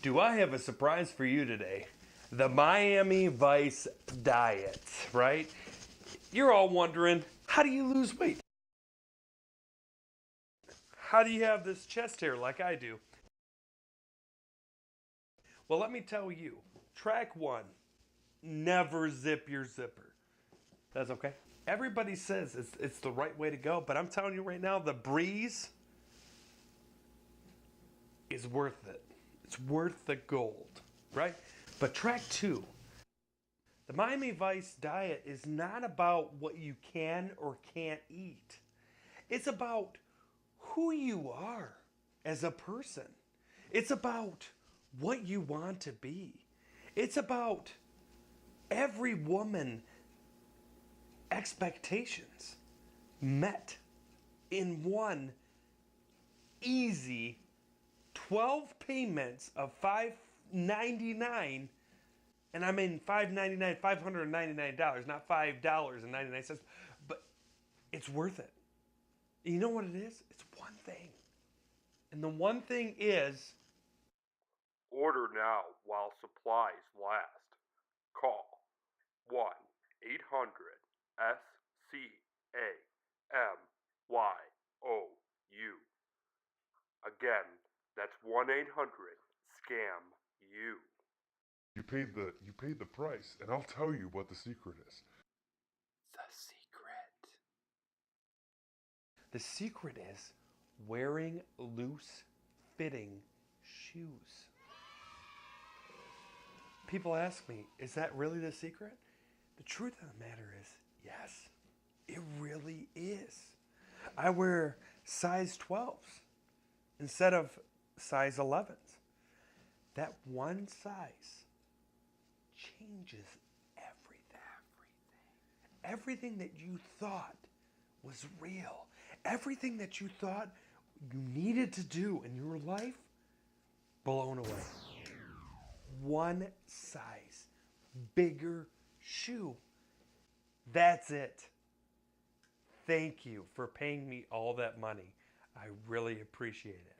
Do I have a surprise for you today? The Miami Vice Diet, right? You're all wondering, how do you lose weight? How do you have this chest hair like I do? Well, let me tell you, track one, never zip your zipper. That's okay. Everybody says it's the right way to go, but I'm telling you right now, the breeze is worth it. It's worth the gold, right? But track two, the Miami Vice diet is not about what you can or can't eat. It's about who you are as a person. It's about what you want to be. It's about every woman expectations met in one easy 12 payments of $599, and I mean $599, not $5.99, but it's worth it. You know what it is? It's one thing. And the one thing is Order now while supplies last. Call 1-800-SCAMYOU. Again, that's 1-800-SCAM-YOU. You paid the price, and I'll tell you what the secret is. the secret is wearing loose fitting shoes. People ask me, is that really the secret? The truth of the matter is, yes, it really is. I wear size 12s instead of size 11s. That one size changes everything. Everything that you thought was real, everything that you thought you needed to do in your life, blown away. One size bigger shoe. That's it. Thank you for paying me all that money. I really appreciate it.